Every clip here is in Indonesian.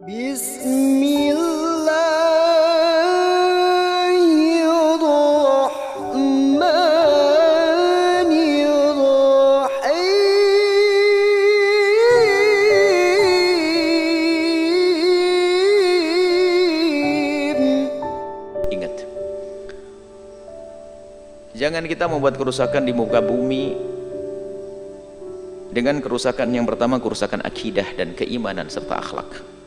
Bismillahirrahmanirrahim. Ingat, jangan kita membuat kerusakan di muka bumi dengan kerusakan yang pertama, kerusakan akidah dan keimanan serta akhlak.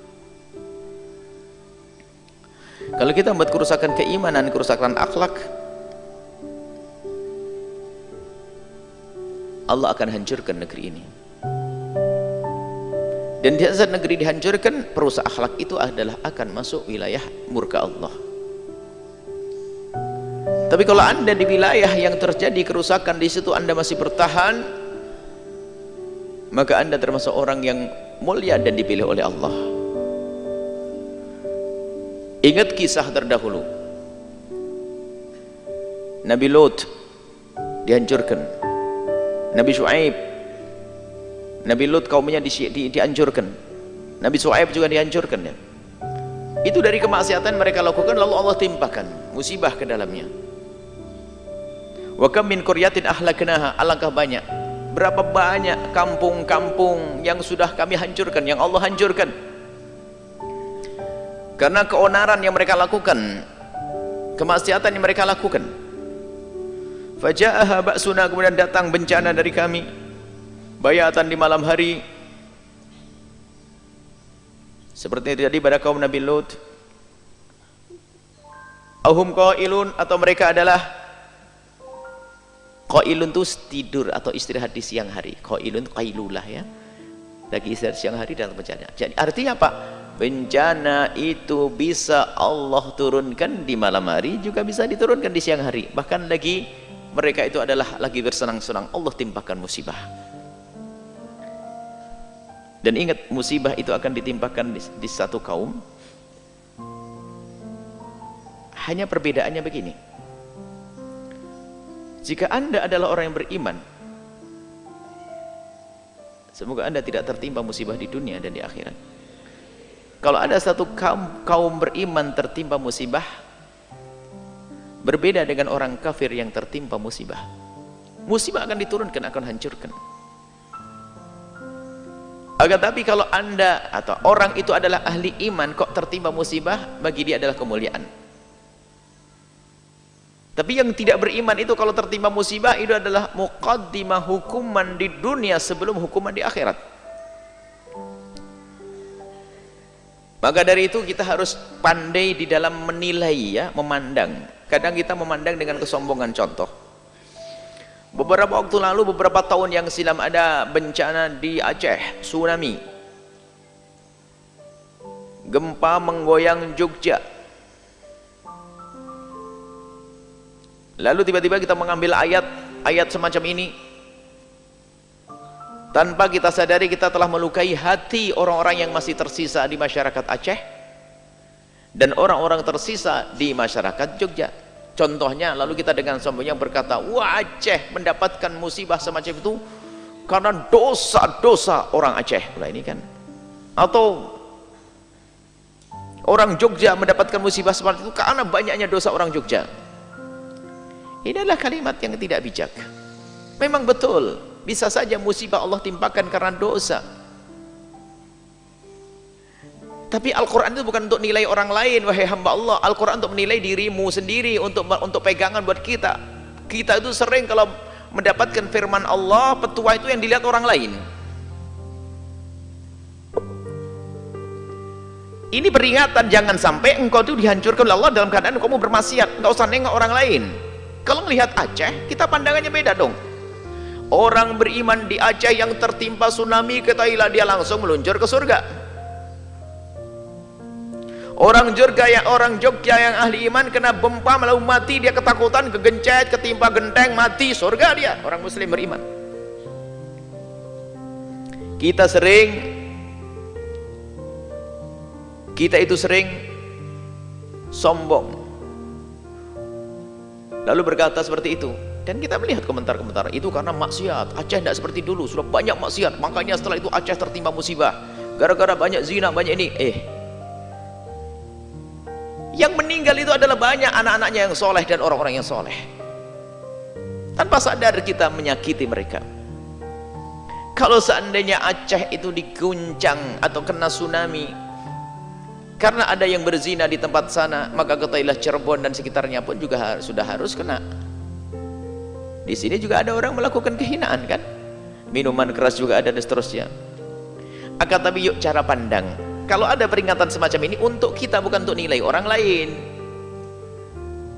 Kalau kita membuat kerusakan keimanan, kerusakan akhlak, Allah akan hancurkan negeri ini. Dan di saat negeri dihancurkan, perusak akhlak itu adalah akan masuk wilayah murka Allah. Tapi kalau Anda di wilayah yang terjadi kerusakan, di situ Anda masih bertahan, maka Anda termasuk orang yang mulia dan dipilih oleh Allah. Ingat kisah terdahulu, Nabi Lut dihancurkan, Nabi Shu'aib, Nabi Lut kaumnya dihancurkan, Nabi Shu'aib juga dihancurkan ya. Itu dari kemaksiatan mereka lakukan, lalu Allah timpakan musibah ke dalamnya. Wa kam min qaryatin ahlaknaha, alangkah banyak, berapa banyak kampung-kampung yang sudah kami hancurkan, yang Allah hancurkan karena keonaran yang mereka lakukan, kemaksiatan yang mereka lakukan. Faja'aha ba'suna, kemudian datang bencana dari kami, bayatan di malam hari, seperti yang terjadi pada kaum Nabi Lut. Ahum qailun, atau mereka adalah qailun itu tidur atau istirahat di siang hari. Qailun qailulah ya, lagi istirahat siang hari dalam bencana. Jadi artinya apa? Bencana itu bisa Allah turunkan di malam hari, juga bisa diturunkan di siang hari. Bahkan lagi mereka itu adalah lagi bersenang-senang, Allah timpakan musibah. Dan ingat, musibah itu akan ditimpakan di satu kaum. Hanya perbedaannya begini, jika Anda adalah orang yang beriman, semoga Anda tidak tertimpa musibah di dunia dan di akhirat. Kalau ada satu kaum beriman tertimpa musibah, berbeda dengan orang kafir yang tertimpa musibah. Musibah akan diturunkan, akan hancurkan. Akan tapi kalau Anda atau orang itu adalah ahli iman, kok tertimpa musibah, bagi dia adalah kemuliaan. Tapi yang tidak beriman itu kalau tertimpa musibah, itu adalah muqaddimah hukuman di dunia sebelum hukuman di akhirat. Maka dari itu kita harus pandai di dalam menilai ya, memandang. Kadang kita memandang dengan kesombongan. Contoh, beberapa waktu lalu, beberapa tahun yang silam, ada bencana di Aceh, tsunami, gempa menggoyang Jogja. Lalu tiba-tiba kita mengambil ayat semacam ini, tanpa kita sadari kita telah melukai hati orang-orang yang masih tersisa di masyarakat Aceh dan orang-orang tersisa di masyarakat Jogja. Contohnya, lalu kita dengan sombongnya berkata, wah, Aceh mendapatkan musibah semacam itu karena dosa-dosa orang Aceh. Nah, ini kan, atau orang Jogja mendapatkan musibah seperti itu karena banyaknya dosa orang Jogja. Ini adalah kalimat yang tidak bijak. Memang betul, bisa saja musibah Allah timpakan karena dosa. Tapi Al-Quran itu bukan untuk nilai orang lain, wahai hamba Allah. Al-Quran untuk menilai dirimu sendiri, untuk pegangan buat kita. Kita itu sering kalau mendapatkan firman Allah, petua itu yang dilihat orang lain. Ini peringatan, jangan sampai engkau itu dihancurkan oleh Allah dalam keadaan kamu bermaksiat. Nggak usah nengok orang lain. Kalau melihat Aceh, kita pandangannya beda dong. Orang beriman di Aceh yang tertimpa tsunami, ketahuilah dia langsung meluncur ke surga. Orang Jogja yang ahli iman kena gempa lalu mati, dia ketakutan, kegencet, ketimpa genteng, mati, surga dia. Orang muslim beriman. Kita itu sering sombong, lalu berkata seperti itu. Dan kita melihat komentar-komentar itu karena maksiat. Aceh tidak seperti dulu, sudah banyak maksiat, makanya setelah itu Aceh tertimpa musibah gara-gara banyak zina, banyak ini. Yang meninggal itu adalah banyak anak-anaknya yang soleh dan orang-orang yang soleh. Tanpa sadar kita menyakiti mereka. Kalau seandainya Aceh itu diguncang atau kena tsunami karena ada yang berzina di tempat sana, maka ketahuilah Cirebon dan sekitarnya pun juga sudah harus kena. Di sini juga ada orang melakukan kehinaan kan, minuman keras juga ada dan seterusnya. Akan tapi yuk cara pandang, kalau ada peringatan semacam ini untuk kita, bukan untuk nilai orang lain.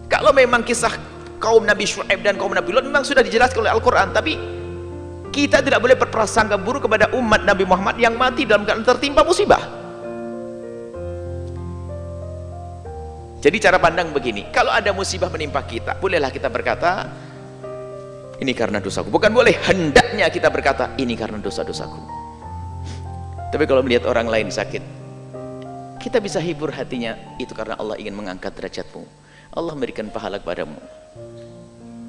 Kalau memang kisah kaum Nabi Syuaib dan kaum Nabi Lut memang sudah dijelaskan oleh Al-Quran, tapi kita tidak boleh berprasangka buruk kepada umat Nabi Muhammad yang mati dalam keadaan tertimpa musibah. Jadi cara pandang begini, kalau ada musibah menimpa kita, bolehlah kita berkata ini karena dosaku. Bukan boleh, hendaknya kita berkata ini karena dosa-dosaku. Tapi kalau melihat orang lain sakit, kita bisa hibur hatinya, itu karena Allah ingin mengangkat derajatmu, Allah memberikan pahala kepadamu.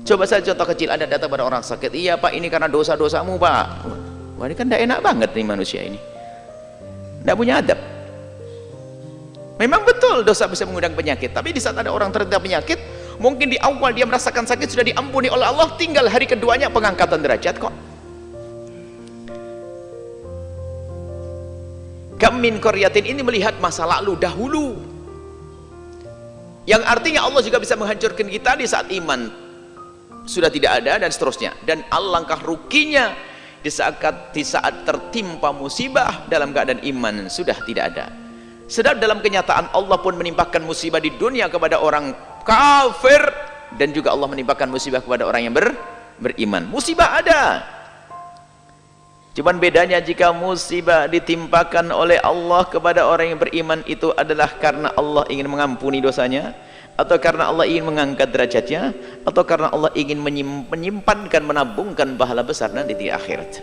Coba saja contoh kecil, ada datang pada orang sakit, iya pak ini karena dosa-dosamu pak. Wah ini kan tidak enak banget nih manusia ini, tidak punya adab. Memang betul dosa bisa mengundang penyakit, tapi di saat ada orang terkena penyakit, mungkin di awal dia merasakan sakit sudah diampuni oleh Allah, tinggal hari keduanya pengangkatan derajat kok. Kamin Koryatin ini melihat masa lalu dahulu, yang artinya Allah juga bisa menghancurkan kita di saat iman sudah tidak ada dan seterusnya. Dan alangkah ruginya di saat tertimpa musibah dalam keadaan iman sudah tidak ada. Sedang dalam kenyataan Allah pun menimpakan musibah di dunia kepada orang kafir, dan juga Allah menimpakan musibah kepada orang yang beriman. Musibah ada, cuman bedanya jika musibah ditimpakan oleh Allah kepada orang yang beriman itu adalah karena Allah ingin mengampuni dosanya, atau karena Allah ingin mengangkat derajatnya, atau karena Allah ingin menyimpankan, menabungkan pahala besar nanti di akhirat.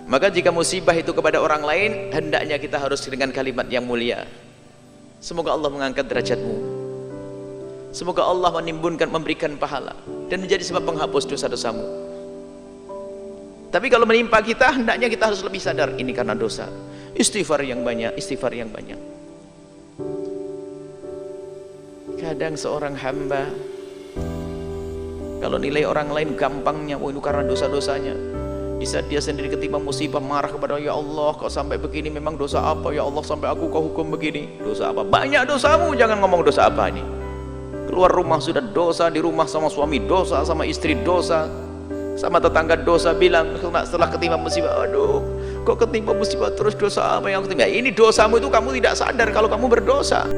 Maka jika musibah itu kepada orang lain, hendaknya kita harus dengan kalimat yang mulia, semoga Allah mengangkat derajatmu, semoga Allah memberikan pahala dan menjadi sebab penghapus dosa-dosamu. Tapi kalau menimpa kita, hendaknya kita harus lebih sadar ini karena dosa. Istighfar yang banyak, istighfar yang banyak. Kadang seorang hamba kalau nilai orang lain gampangnya, oh itu karena dosa-dosanya. Di saat dia sendiri ketimpa musibah marah kepada ya Allah, kau sampai begini, memang dosa apa ya Allah sampai aku kau hukum begini? Dosa apa? Banyak dosamu, jangan ngomong dosa apa ini. Keluar rumah sudah dosa, di rumah sama suami dosa, sama istri dosa, sama tetangga dosa, bilang setelah ketimpa musibah, aduh kok ketimpa musibah terus, dosa apa yang ketimpa? Ini dosamu itu kamu tidak sadar kalau kamu berdosa.